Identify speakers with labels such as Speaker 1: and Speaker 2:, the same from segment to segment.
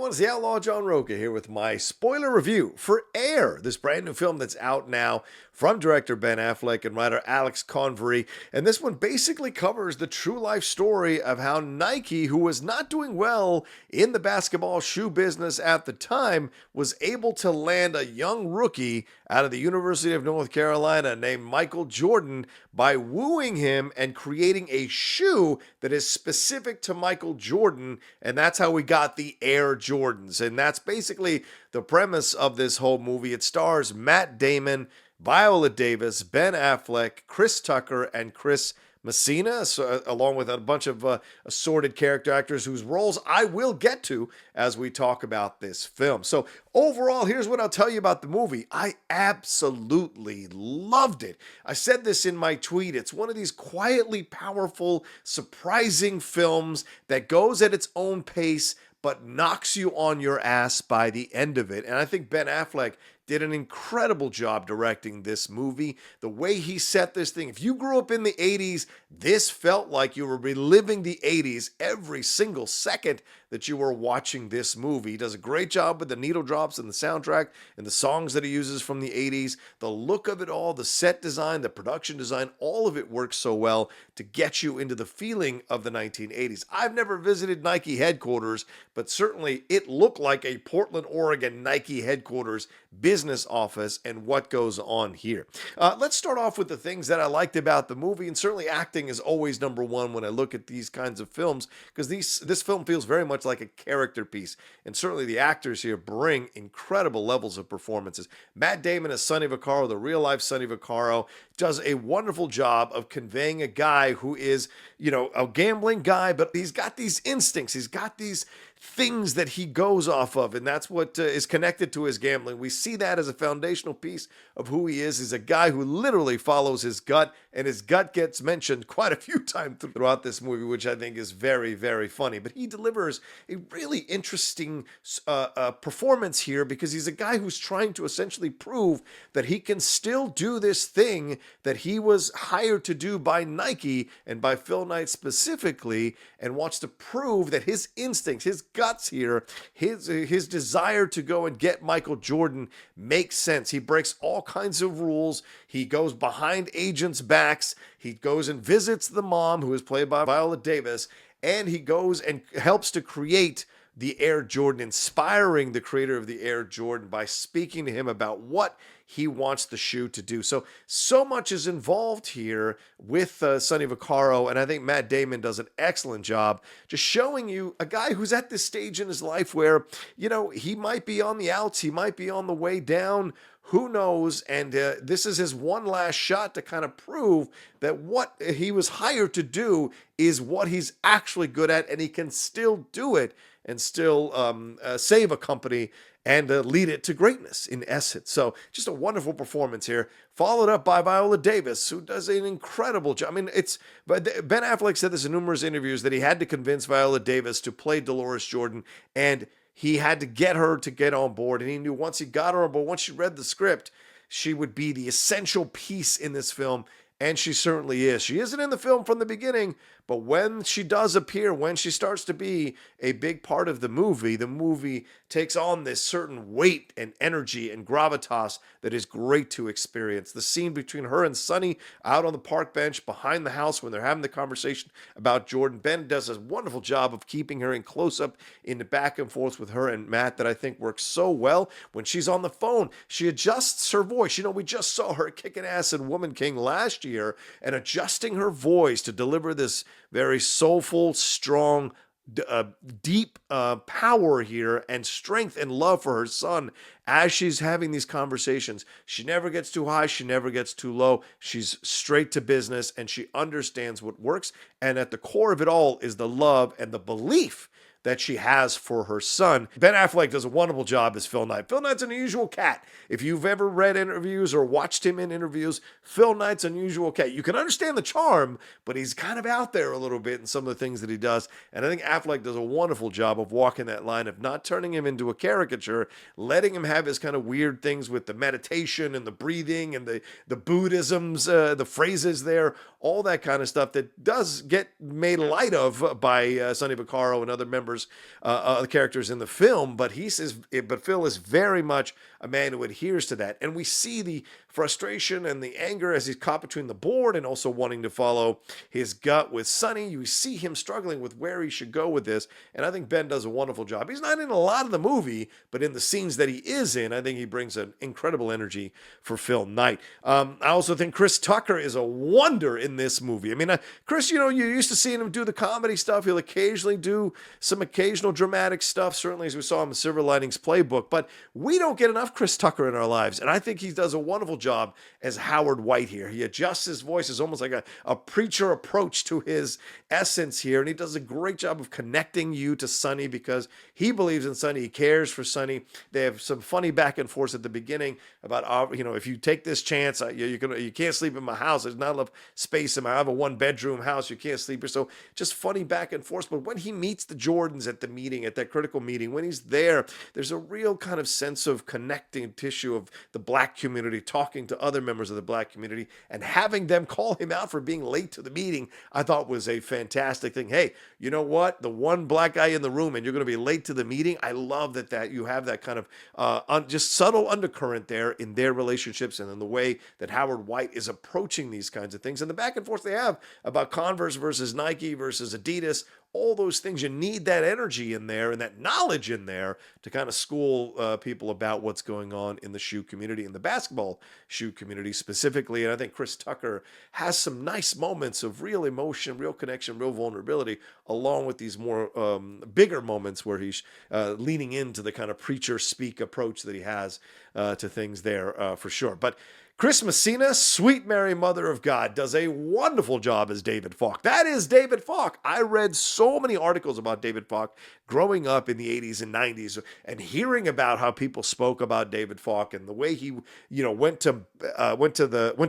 Speaker 1: everyone, it's the Outlaw John Rocha here with my spoiler review for Air, this brand new film that's out now from director Ben Affleck and writer Alex Convery. And this one basically covers the true life story of how Nike, who was not doing well in the basketball shoe business at the time, was able to land a young rookie out of the University of North Carolina named Michael Jordan by wooing him and creating a shoe that is specific to Michael Jordan. And that's how we got the Air Jordans. And that's basically the premise of this whole movie. It stars Matt Damon, Viola Davis, Ben Affleck, Chris Tucker, and Chris Messina, along with a bunch of assorted character actors whose roles I will get to as we talk about this film. So overall, here's what I'll tell you about the movie. I absolutely loved it. I said this in my tweet. It's one of these quietly powerful, surprising films that goes at its own pace, but knocks you on your ass by the end of it. And I think Ben Affleck did an incredible job directing this movie. The way he set this thing, if you grew up in the 80s, this felt like you were reliving the 80s every single second that you were watching this movie. He does a great job with the needle drops and the soundtrack and the songs that he uses from the 80s. The look of it all, the set design, the production design, all of it works so well to get you into the feeling of the 1980s. I've never visited Nike headquarters, but certainly it looked like a Portland, Oregon Nike headquarters business office and what goes on here. Let's start off with the things that I liked about the movie, and certainly acting is always number one when I look at these kinds of films, because this film feels very much like a character piece, and certainly the actors here bring incredible levels of performances. Matt Damon as Sonny Vaccaro, the real-life Sonny Vaccaro, does a wonderful job of conveying a guy who is, a gambling guy, but he's got these instincts, he's got these things that he goes off of, and that's what is connected to his gambling. We see that as a foundational piece of who he is. He's a guy who literally follows his gut, and his gut gets mentioned quite a few times throughout this movie, which I think is very, very funny. But he delivers a really interesting performance here, because he's a guy who's trying to essentially prove that he can still do this thing that he was hired to do by Nike and by Phil Knight specifically, and wants to prove that his instincts, his guts here, his desire to go and get Michael Jordan makes sense. He breaks all kinds of rules. He goes behind agents' backs. He goes and visits the mom, who is played by Viola Davis, and he goes and helps to create the Air Jordan, inspiring the creator of the Air Jordan by speaking to him about what he wants the shoe to do. So much is involved here with Sonny Vaccaro, and I think Matt Damon does an excellent job just showing you a guy who's at this stage in his life where, he might be on the outs, he might be on the way down, who knows? And this is his one last shot to kind of prove that what he was hired to do is what he's actually good at, and he can still do it and still save a company and lead it to greatness, in essence. So just a wonderful performance here, followed up by Viola Davis, who does an incredible job. I mean, but Ben Affleck said this in numerous interviews, that he had to convince Viola Davis to play Dolores Jordan, and he had to get her to get on board. And he knew once he got her on board, once she read the script, she would be the essential piece in this film. And she certainly is. She isn't in the film from the beginning, but when she does appear, when she starts to be a big part of the movie takes on this certain weight and energy and gravitas that is great to experience. The scene between her and Sonny out on the park bench behind the house when they're having the conversation about Jordan, Ben does a wonderful job of keeping her in close-up in the back and forth with her and Matt that I think works so well. When she's on the phone, she adjusts her voice. We just saw her kicking ass in Woman King last year, and adjusting her voice to deliver this very soulful, strong, deep power here and strength and love for her son as she's having these conversations. She never gets too high. She never gets too low. She's straight to business, and she understands what works. And at the core of it all is the love and the belief that she has for her son. Ben Affleck does a wonderful job as Phil Knight. Phil Knight's an unusual cat. If you've ever read interviews or watched him in interviews, Phil Knight's an unusual cat. You can understand the charm, but he's kind of out there a little bit in some of the things that he does. And I think Affleck does a wonderful job of walking that line of not turning him into a caricature, letting him have his kind of weird things with the meditation and the breathing and the Buddhisms, the phrases there. all that kind of stuff that does get made light of by Sonny Vaccaro and other members, other characters in the film. But he says, but Phil is very much a man who adheres to that. And we see the frustration and the anger as he's caught between the board and also wanting to follow his gut with Sonny. You see him struggling with where he should go with this. And I think Ben does a wonderful job. He's not in a lot of the movie, but in the scenes that he is in, I think he brings an incredible energy for Phil Knight. I also think Chris Tucker is a wonder in this movie. I mean, Chris, you used to seeing him do the comedy stuff. He'll occasionally do some occasional dramatic stuff, certainly as we saw him in Silver Linings Playbook, but we don't get enough Chris Tucker in our lives. And I think he does a wonderful job as Howard White here. He adjusts his voice. It's almost like a preacher approach to his essence here. And he does a great job of connecting you to Sonny because he believes in Sonny. He cares for Sonny. They have some funny back and forth at the beginning about, if you take this chance, you can't sleep in my house. There's not enough space in my, I have a 1-bedroom house. You can't sleep here. So just funny back and forth. But when he meets the Jordans at the meeting, at that critical meeting, when he's there, there's a real kind of sense of connecting tissue of the black community, talking to other members of the black community and having them call him out for being late to the meeting, I thought was a fantastic thing. Hey, you know what? The one black guy in the room and you're going to be late to the meeting. I love that you have that kind of just subtle undercurrent there in their relationships and in the way that Howard White is approaching these kinds of things and the back and forth they have about Converse versus Nike versus Adidas. All those things, you need that energy in there and that knowledge in there to kind of school people about what's going on in the shoe community, in the basketball shoe community specifically. And I think Chris Tucker has some nice moments of real emotion, real connection, real vulnerability, along with these more bigger moments where he's leaning into the kind of preacher speak approach that he has to things there for sure. But Chris Messina, Sweet Mary Mother of God, does a wonderful job as David Falk. That is David Falk. I read so many articles about David Falk growing up in the 80s and 90s and hearing about how people spoke about David Falk and the way he, went to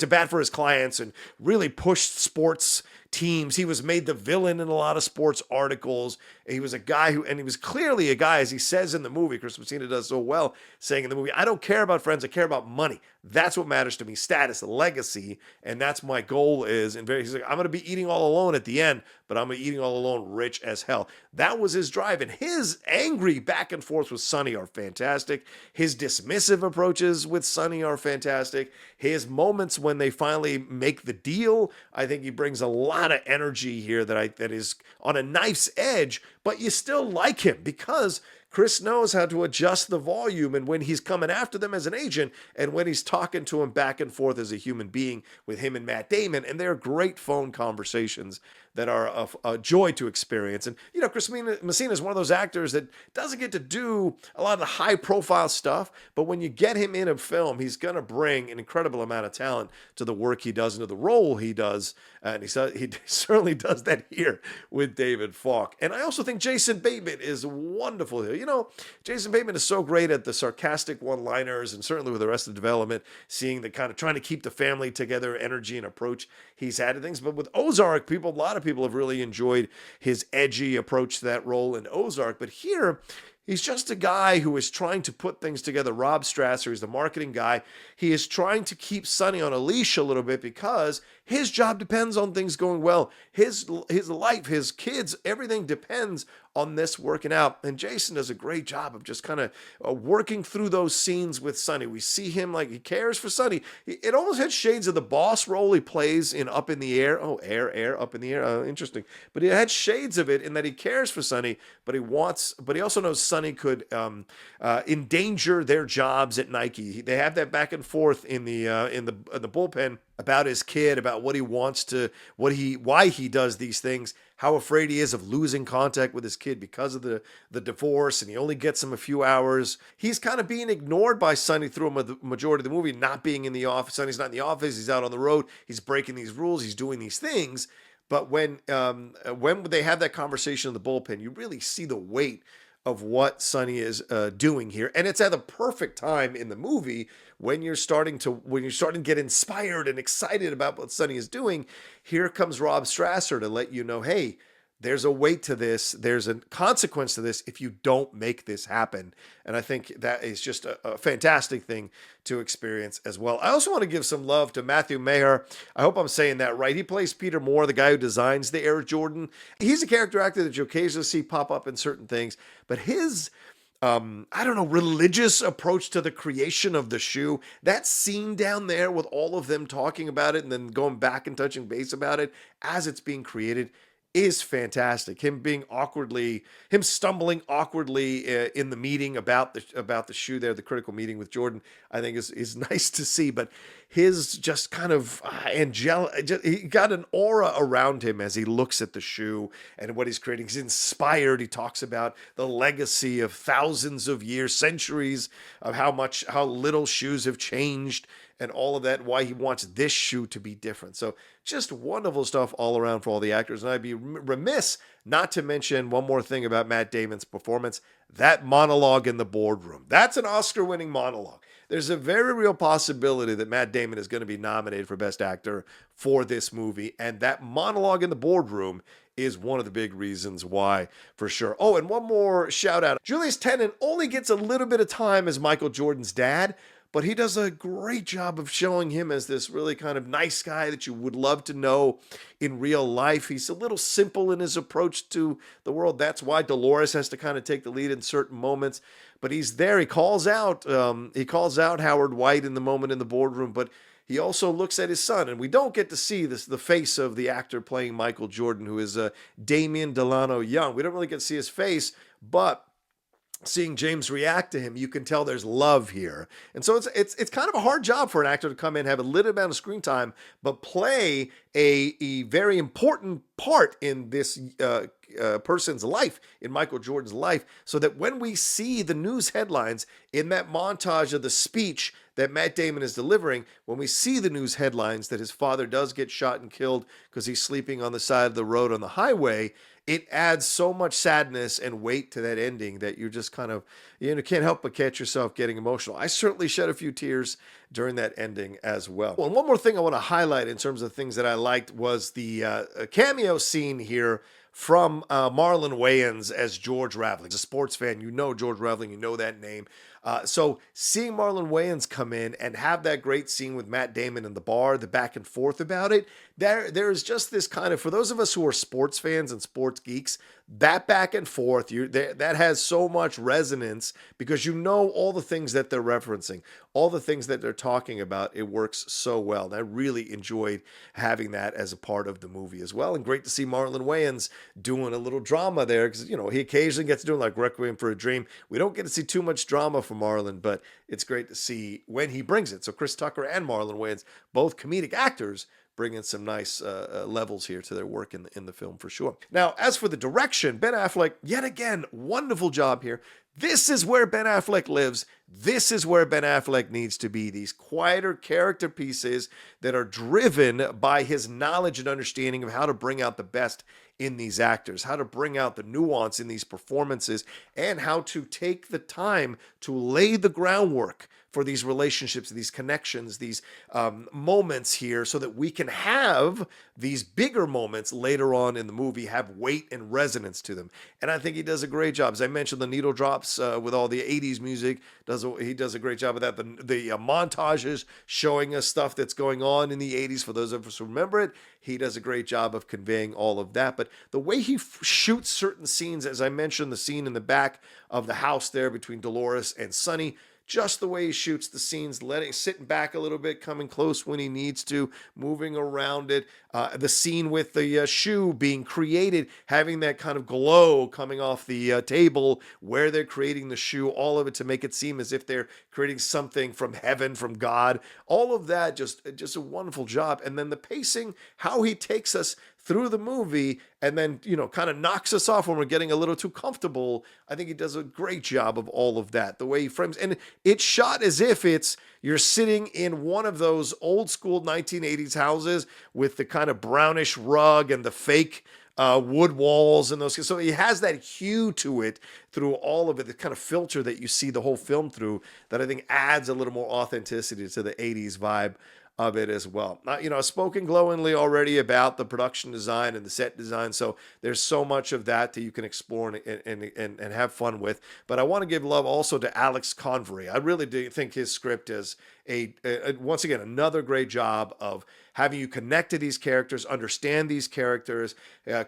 Speaker 1: bat for his clients and really pushed sports teams. He was made the villain in a lot of sports articles. He was a guy and he was clearly a guy, as he says in the movie, Chris Messina does so well, saying in the movie, I don't care about friends, I care about money. That's what matters to me, status, legacy, and that's my goal is. And he's like, I'm going to be eating all alone at the end, but I'm eating all alone rich as hell. That was his drive, and his angry back and forth with Sonny are fantastic. His dismissive approaches with Sonny are fantastic. His moments when they finally make the deal, I think he brings a lot of energy here that is on a knife's edge, but you still like him because Chris knows how to adjust the volume and when he's coming after them as an agent and when he's talking to him back and forth as a human being with him and Matt Damon. And they're great phone conversations that are a joy to experience. And, Chris Messina is one of those actors that doesn't get to do a lot of the high profile stuff, but when you get him in a film, he's going to bring an incredible amount of talent to the work he does and to the role he does. And he certainly does that here with David Falk. And I also think Jason Bateman is wonderful here. Jason Bateman is so great at the sarcastic one-liners and certainly with the rest of the development, seeing the kind of trying to keep the family together energy and approach he's had to things. But with Ozark, a lot of people have really enjoyed his edgy approach to that role in Ozark. But here, he's just a guy who is trying to put things together. Rob Strasser, he's the marketing guy. He is trying to keep Sonny on a leash a little bit because his job depends on things going well. His life, his kids, everything depends on this working out. And Jason does a great job of just kind of working through those scenes with Sonny. We see him like he cares for Sonny. It almost had shades of the boss role he plays in Up in the Air. Oh, air, up in the air. Interesting. But it had shades of it in that he cares for Sonny, but he also knows Sonny could endanger their jobs at Nike. They have that back and forth in the bullpen about his kid, about what he wants to, why he does these things, how afraid he is of losing contact with his kid because of the divorce, and he only gets him a few hours. He's kind of being ignored by Sonny through the majority of the movie, not being in the office. Sonny's not in the office. He's out on the road. He's breaking these rules. He's doing these things. But when they have that conversation in the bullpen, you really see the weight of what Sonny is doing here. And it's at the perfect time in the movie when you're starting to get inspired and excited about what Sonny is doing. Here comes Rob Strasser to let you know, hey, there's a weight to this. There's a consequence to this if you don't make this happen. And I think that is just a fantastic thing to experience as well. I also want to give some love to Matthew Maher. I hope I'm saying that right. He plays Peter Moore, the guy who designs the Air Jordan. He's a character actor that you occasionally see pop up in certain things, but his I don't know, religious approach to the creation of the shoe, that scene down there with all of them talking about it and then going back and touching base about it as it's being created is fantastic. Him stumbling awkwardly in the meeting about the shoe there, the critical meeting with Jordan, I think is nice to see. But his just kind of angelic, he got an aura around him as he looks at the shoe and what he's creating. He's inspired. He talks about the legacy of thousands of years, centuries of how little shoes have changed and all of that, why he wants this shoe to be different. So just wonderful stuff all around for all the actors. And I'd be remiss not to mention one more thing about Matt Damon's performance, that monologue in the boardroom. That's an Oscar-winning monologue. There's a very real possibility that Matt Damon is going to be nominated for Best Actor for this movie, and that monologue in the boardroom is one of the big reasons why, for sure. Oh, and one more shout out. Julius Tennant only gets a little bit of time as Michael Jordan's dad, but he does a great job of showing him as this really kind of nice guy that you would love to know in real life. He's a little simple in his approach to the world. That's why Dolores has to kind of take the lead in certain moments. But he's there. He calls out Howard White in the moment in the boardroom, but he also looks at his son, and we don't get to see the face of the actor playing Michael Jordan, who is Damian Delano Young. We don't really get to see his face, but seeing James react to him, you can tell there's love here. And so it's kind of a hard job for an actor to come in, have a little amount of screen time, but play a very important part in this person's life, in Michael Jordan's life, so that when we see the news headlines in that montage of the speech that Matt Damon is delivering, when we see the news headlines that his father does get shot and killed because he's sleeping on the side of the road on the highway, it adds so much sadness and weight to that ending that you just kind of, can't help but catch yourself getting emotional. I certainly shed a few tears during that ending as well. And one more thing I want to highlight in terms of things that I liked was the cameo scene here from Marlon Wayans as George Raveling. As a sports fan, you know George Raveling, you know that name. So seeing Marlon Wayans come in and have that great scene with Matt Damon in the bar, the back and forth about it, there is just this kind of, for those of us who are sports fans and sports geeks, that back and forth, that has so much resonance because you know all the things that they're referencing, all the things that they're talking about. It works so well. And I really enjoyed having that as a part of the movie as well. And great to see Marlon Wayans doing a little drama there because, he occasionally gets to do like Requiem for a Dream. We don't get to see too much drama from Marlon, but it's great to see when he brings it. So Chris Tucker and Marlon Wayans, both comedic actors, bringing some nice levels here to their work in the film for sure. Now, as for the direction, Ben Affleck, yet again, wonderful job here. This is where Ben Affleck lives. This is where Ben Affleck needs to be. These quieter character pieces that are driven by his knowledge and understanding of how to bring out the best in these actors, how to bring out the nuance in these performances, and how to take the time to lay the groundwork for these relationships, these connections, these moments here so that we can have these bigger moments later on in the movie have weight and resonance to them. And I think he does a great job. As I mentioned, the needle drops with all the 80s music, he does a great job of that. The montages showing us stuff that's going on in the 80s, for those of us who remember it, he does a great job of conveying all of that. But the way he shoots certain scenes, as I mentioned, the scene in the back of the house there between Dolores and Sonny, just the way he shoots the scenes, sitting back a little bit, coming close when he needs to, moving around it. The scene with the shoe being created, having that kind of glow coming off the table where they're creating the shoe, all of it to make it seem as if they're creating something from heaven, from God. All of that, just a wonderful job. And then the pacing, how he takes us through the movie and then, kind of knocks us off when we're getting a little too comfortable. I think he does a great job of all of that. The way he frames, and it's shot as if you're sitting in one of those old school 1980s houses with the kind of brownish rug and the fake wood walls and those. So he has that hue to it through all of it, the kind of filter that you see the whole film through that I think adds a little more authenticity to the 80s vibe of it as well. I've spoken glowingly already about the production design and the set design, so there's so much of that you can explore and have fun with. But I want to give love also to Alex Convery. I really do think his script is once again, another great job of having you connect to these characters, understand these characters,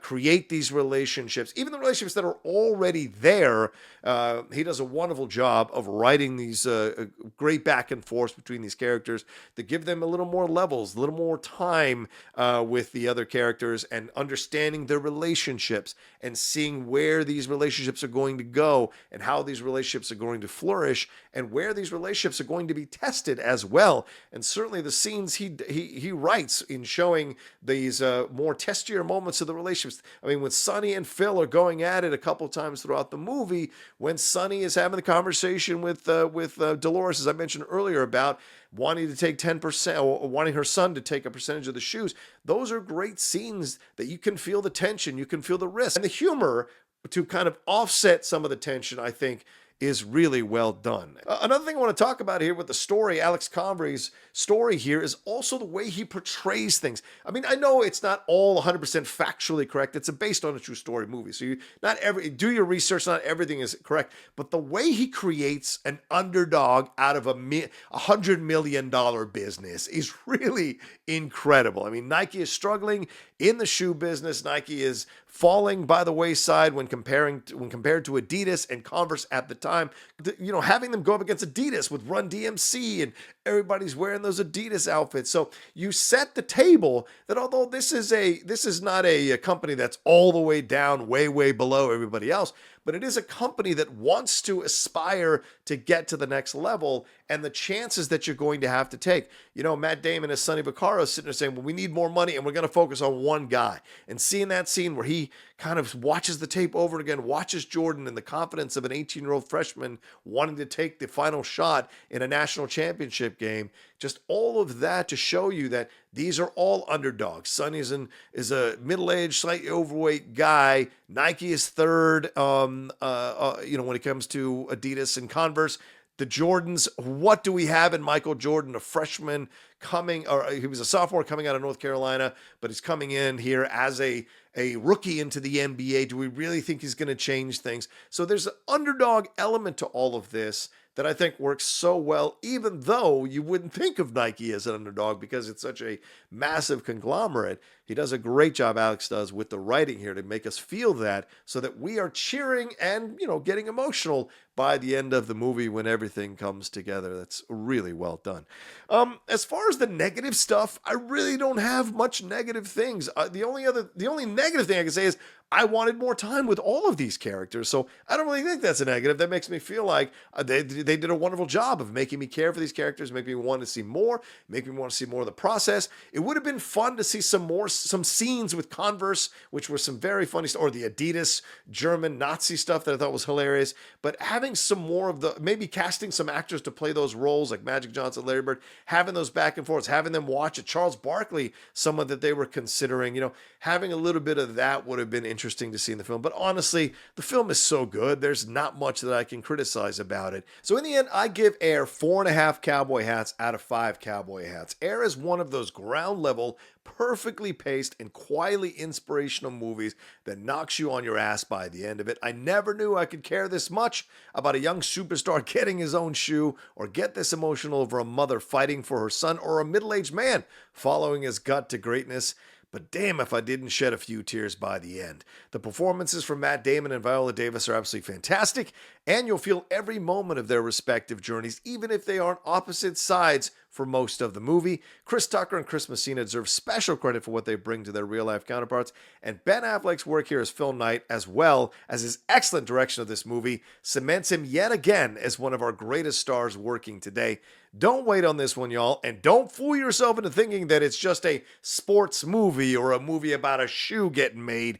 Speaker 1: create these relationships, even the relationships that are already there. He does a wonderful job of writing these great back and forth between these characters to give them a little more levels, a little more time with the other characters, and understanding their relationships and seeing where these relationships are going to go and how these relationships are going to flourish and where these relationships are going to be tested as well. And certainly the scenes he writes in showing these more testier moments of the relationships. I mean, when Sonny and Phil are going at it a couple times throughout the movie, when Sonny is having the conversation with Dolores, as I mentioned earlier, about wanting to take 10% or wanting her son to take a percentage of the shoes, those are great scenes that you can feel the tension, you can feel the risk, and the humor to kind of offset some of the tension, I think, is really well done. Another thing I want to talk about here with the story, Alex Convery's story here, is also the way he portrays things. I mean, I know it's not all 100% factually correct. It's based on a true story movie. So do your research, not everything is correct. But the way he creates an underdog out of $100 million business is really incredible. I mean, Nike is struggling in the shoe business. Nike is falling by the wayside when compared to Adidas and Converse at the time. Having them go up against Adidas with Run DMC and everybody's wearing those Adidas outfits. So you set the table that although this is not a company that's all the way down, way below everybody else, but it is a company that wants to aspire to get to the next level, and the chances that you're going to have to take. Matt Damon as Sonny Vaccaro sitting there saying, well, we need more money and we're going to focus on one guy. And seeing that scene where he kind of watches the tape over again, watches Jordan and the confidence of an 18-year-old freshman wanting to take the final shot in a national championship game, just all of that to show you that these are all underdogs. Sonny is a middle-aged, slightly overweight guy. Nike is third, when it comes to Adidas and Converse. The Jordans, what do we have in Michael Jordan, a freshman he was a sophomore coming out of North Carolina, but he's coming in here as a rookie into the NBA. Do we really think he's going to change things? So there's an underdog element to all of this that I think works so well, even though you wouldn't think of Nike as an underdog because it's such a massive conglomerate. He does a great job, Alex does, with the writing here to make us feel that so that we are cheering and, getting emotional by the end of the movie when everything comes together. That's really well done. As far as the negative stuff, I really don't have much negative things. The only negative thing I can say is I wanted more time with all of these characters, so I don't really think that's a negative. That makes me feel like they did a wonderful job of making me care for these characters, making me want to see more, making me want to see more of the process. It would have been fun to see some scenes with Converse, which were some very funny stuff, or the Adidas German Nazi stuff that I thought was hilarious, but having some more of maybe casting some actors to play those roles like Magic Johnson, Larry Bird, having those back and forths, having them watch it, Charles Barkley, someone that they were considering, having a little bit of that would have been interesting to see in the film. But honestly, the film is so good, there's not much that I can criticize about it. So in the end, I give Air 4.5 cowboy hats out of 5 cowboy hats. Air is one of those ground level, perfectly paced and quietly inspirational movies that knocks you on your ass by the end of it. I never knew I could care this much about a young superstar getting his own shoe, or get this emotional over a mother fighting for her son, or a middle-aged man following his gut to greatness. But damn if I didn't shed a few tears by the end. The performances from Matt Damon and Viola Davis are absolutely fantastic, and you'll feel every moment of their respective journeys, even if they are on opposite sides for most of the movie. Chris Tucker and Chris Messina deserve special credit for what they bring to their real-life counterparts, and Ben Affleck's work here as Phil Knight, as well as his excellent direction of this movie, cements him yet again as one of our greatest stars working today. Don't wait on this one, y'all, and don't fool yourself into thinking that it's just a sports movie or a movie about a shoe getting made.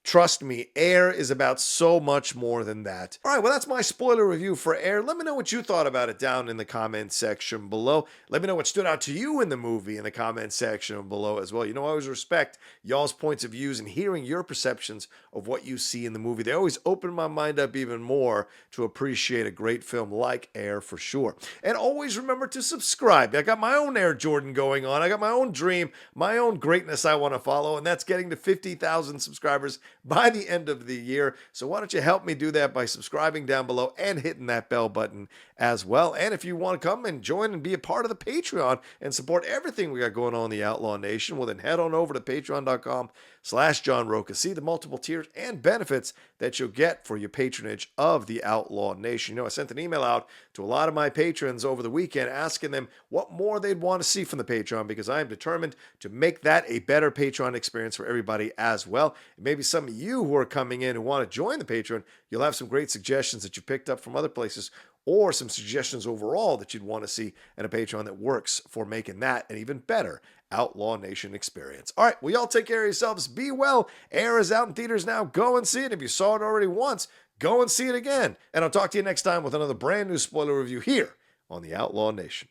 Speaker 1: Trust me, Air is about so much more than that. All right, well, that's my spoiler review for Air. Let me know what you thought about it down in the comment section below. Let me know what stood out to you in the movie in the comment section below as well. You know, I always respect y'all's points of views and hearing your perceptions of what you see in the movie. They always open my mind up even more to appreciate a great film like Air for sure. And always remember to subscribe. I got my own Air Jordan going on. I got my own dream, my own greatness I want to follow, and that's getting to 50,000 subscribers by the end of the year. So why don't you help me do that by subscribing down below and hitting that bell button as well. And if you want to come and join and be a part of the Patreon and support everything we got going on in the Outlaw Nation, well then head on over to patreon.com/John Rocha. See the multiple tiers and benefits that you'll get for your patronage of the Outlaw Nation. You know, I sent an email out to a lot of my patrons over the weekend asking them what more they'd want to see from the Patreon, because I am determined to make that a better Patreon experience for everybody as well. And maybe some of you who are coming in who want to join the Patreon, you'll have some great suggestions that you picked up from other places, or some suggestions overall that you'd want to see in a Patreon that works for making that an even better Outlaw Nation experience. All right, well, y'all take care of yourselves. Be well. Air is out in theaters now. Go and see it. If you saw it already once, go and see it again. And I'll talk to you next time with another brand new spoiler review here on the Outlaw Nation.